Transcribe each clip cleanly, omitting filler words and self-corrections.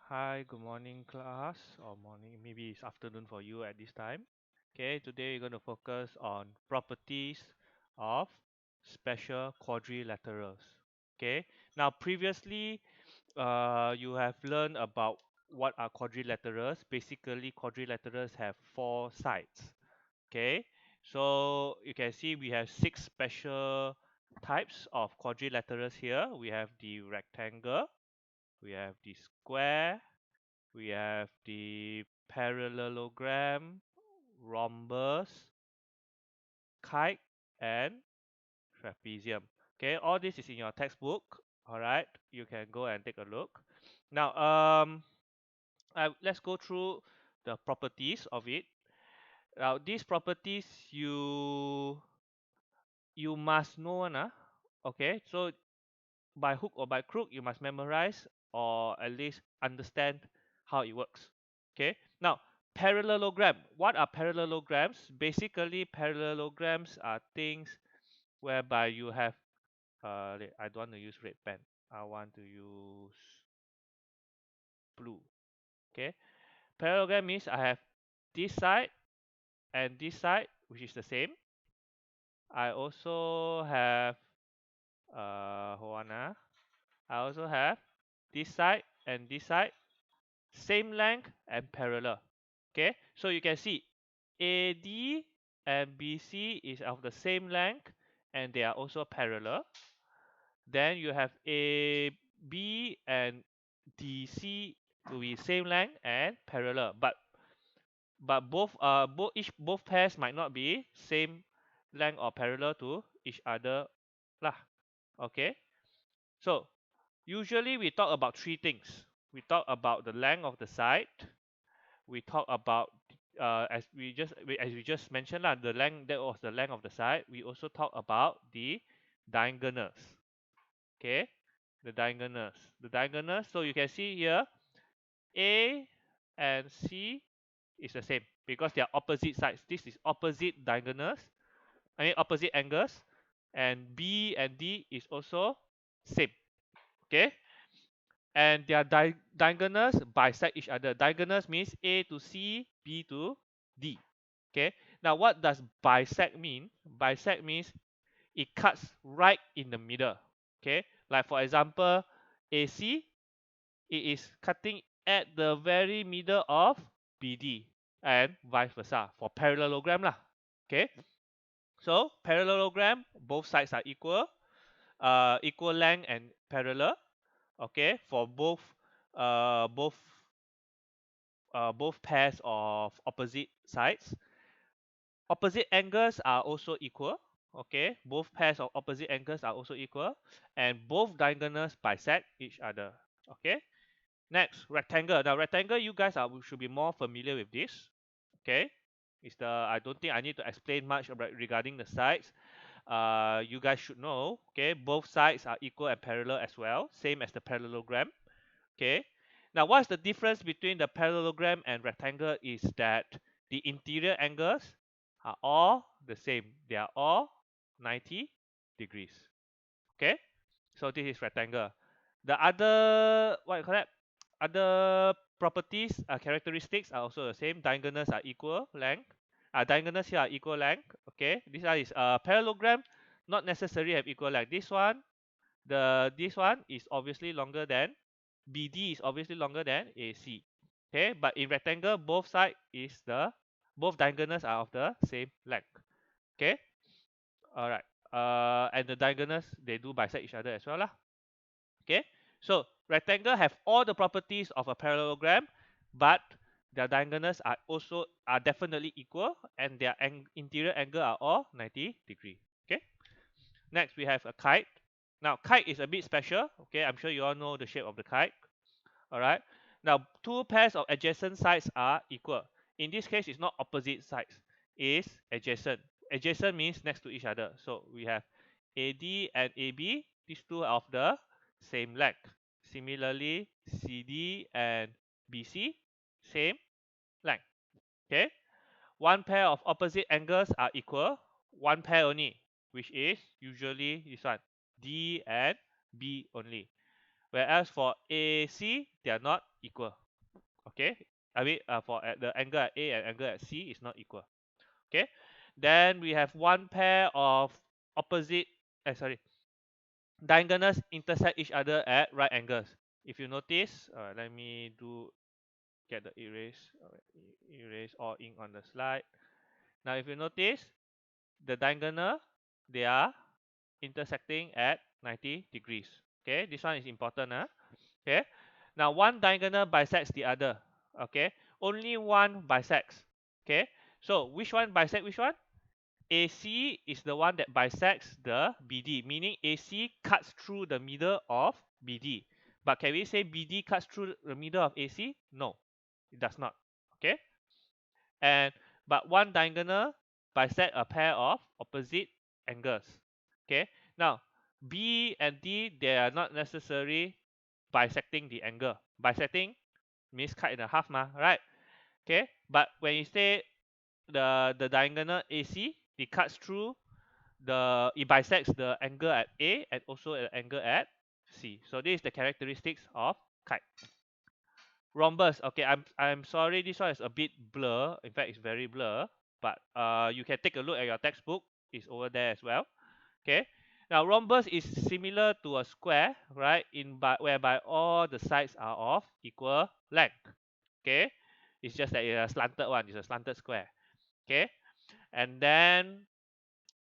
Hi, good morning, class, or morning, maybe it's afternoon for you at this time. Okay, today we're going to focus on properties of special quadrilaterals. Okay, now previously, you have learned about what are quadrilaterals. Basically, quadrilaterals have four sides. Okay, so you can see we have six special types of quadrilaterals here. We have the rectangle, we have the square, we have the parallelogram, rhombus, kite, and trapezium. Okay, all this is in your textbook. All right, you can go and take a look. Now, let's go through the properties of it. Now, these properties you must know, okay. So by hook or by crook, you must memorize or at least understand how it works. Okay. Now, parallelogram. What are parallelograms? Basically, parallelograms are things whereby you have. I don't want to use red pen. I want to use blue. Okay. Parallelogram means I have this side and this side, which is the same. I also have. Hold on. I also have this side and this side same length and parallel. Okay, so you can see AD and BC is of the same length and they are also parallel. Then you have AB and DC to be same length and parallel, but both pairs might not be same length or parallel to each other lah. Okay, so usually we talk about three things. We talk about the length of the side, we talk about as we just mentioned lah, the length that was the length of the side. We also talk about the diagonals. Okay, the diagonals. So you can see here, A and C is the same because they are opposite sides. This is opposite diagonals. I mean opposite angles, and B and D is also same. Okay, and their diagonals bisect each other. Diagonals means A to C, B to D. Okay. Now, what does bisect mean? Bisect means it cuts right in the middle. Okay. Like for example, AC, it is cutting at the very middle of BD, and vice versa for parallelogram lah. Okay. So parallelogram, both sides are equal, equal length and parallel. Okay, for both pairs of opposite sides. Opposite angles are also equal. Okay, both pairs of opposite angles are also equal, and both diagonals bisect each other. Okay, next rectangle. Now rectangle, you guys should be more familiar with this. Okay, it's the I don't think I need to explain much about regarding the sides. You guys should know. Okay, both sides are equal and parallel as well, same as the parallelogram. Okay. Now, what's the difference between the parallelogram and rectangle is that the interior angles are all the same. They are all 90 degrees. Okay. So this is rectangle. The other, what you call that? Other properties, characteristics are also the same. Diagonals are equal length. Diagonals here are equal length. Okay. This one is parallelogram, not necessarily have equal length. This one is obviously longer than BD is obviously longer than AC. Okay, but in rectangle, both diagonals are of the same length. Okay, all right. And the diagonals they do bisect each other as well lah. Okay, so rectangle have all the properties of a parallelogram, but their diagonals are definitely equal, and their interior angle are all 90 degree. Okay. Next we have a kite. Now kite is a bit special. Okay, I'm sure you all know the shape of the kite. All right. Now, two pairs of adjacent sides are equal. In this case, it's not opposite sides. It's adjacent. Adjacent means next to each other. So we have AD and AB. These two are of the same length. Similarly, CD and BC, same length. Okay. One pair of opposite angles are equal. One pair only, which is usually this one, D and B only. Whereas for AC, they are not equal. Okay, I mean for at the angle at A and angle at C is not equal. Okay, then we have one pair of opposite, sorry, diagonals intersect each other at right angles. If you notice, let me get the erase all ink on the slide. Now, if you notice, the diagonal, they are intersecting at 90 degrees. Okay, this one is important. Okay, now one diagonal bisects the other. Okay, only one bisects. Okay, so which one bisects which one? AC is the one that bisects the BD, meaning AC cuts through the middle of BD. But can we say BD cuts through the middle of AC? No, it does not. Okay, and but one diagonal bisect a pair of opposite angles. Okay, now B and D, they are not necessarily bisecting the angle. Bisecting means cut in half, right? Okay, but when you say the diagonal AC, it cuts through it bisects the angle at A and also the angle at C. So this is the characteristics of kite. Rhombus. Okay, I'm sorry, this one is a bit blur. In fact, it's very blur. But you can take a look at your textbook. It's over there as well. Okay. Now rhombus is similar to a square, right? Whereby all the sides are of equal length. Okay. It's just that it's a slanted one. It's a slanted square. Okay. And then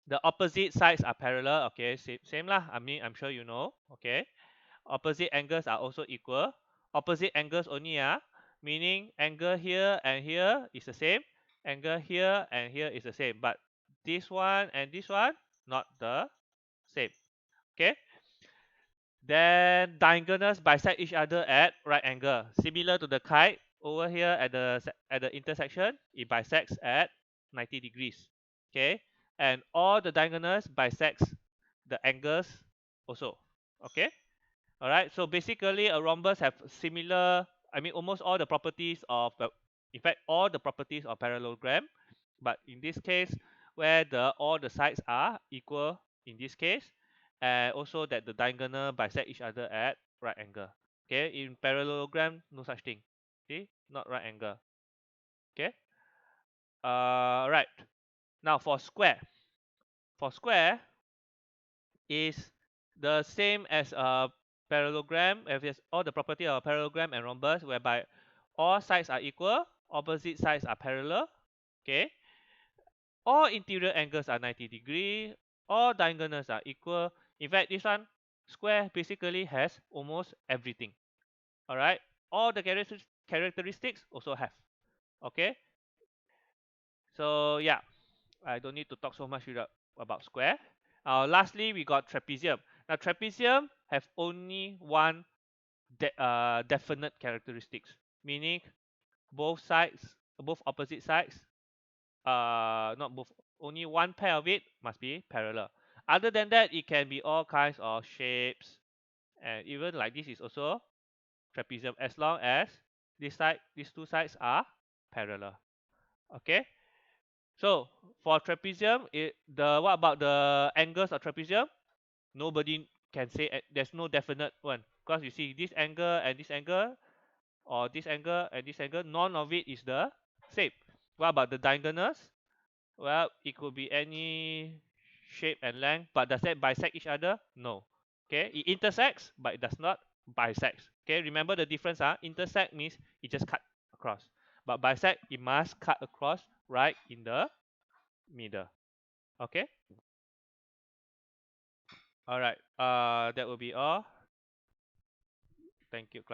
the opposite sides are parallel. Okay. Same lah. I mean, I'm sure you know. Okay. Opposite angles are also equal. Opposite angles only, meaning angle here and here is the same. Angle here and here is the same. But this one and this one, not the same. Okay. Then diagonals bisect each other at right angle. Similar to the kite, over here at the intersection, it bisects at 90 degrees. Okay. And all the diagonals bisects the angles also. Okay. All right. So basically, a rhombus have similar. I mean, almost all the properties of, in fact, all the properties of parallelogram. But in this case, where all the sides are equal in this case, and also that the diagonal bisect each other at right angle. Okay. In parallelogram, no such thing. Okay. Not right angle. Okay. Right. Now for square. For square, is the same as a parallelogram, if it's all the property of a parallelogram and rhombus, whereby all sides are equal, opposite sides are parallel. Okay, all interior angles are 90 degree, all diagonals are equal. In fact, this one square basically has almost everything. All right, all the characteristics also have. Okay, so yeah, I don't need to talk so much about square. Lastly, we got trapezium. Now trapezium have only one definite characteristics, meaning both sides, both opposite sides, not both, only one pair of it must be parallel. Other than that, it can be all kinds of shapes, and even like this is also trapezium as long as these two sides are parallel. Okay. So for trapezium, what about the angles of trapezium? Nobody can say there's no definite one because you see this angle and this angle, or this angle and this angle, none of it is the same. What about the diagonals? Well, it could be any shape and length, but does that bisect each other? No. Okay, it intersects, but it does not bisect. Okay, remember the difference. Intersect means it just cut across, but bisect, it must cut across right in the middle. Okay. All right. That will be all. Thank you.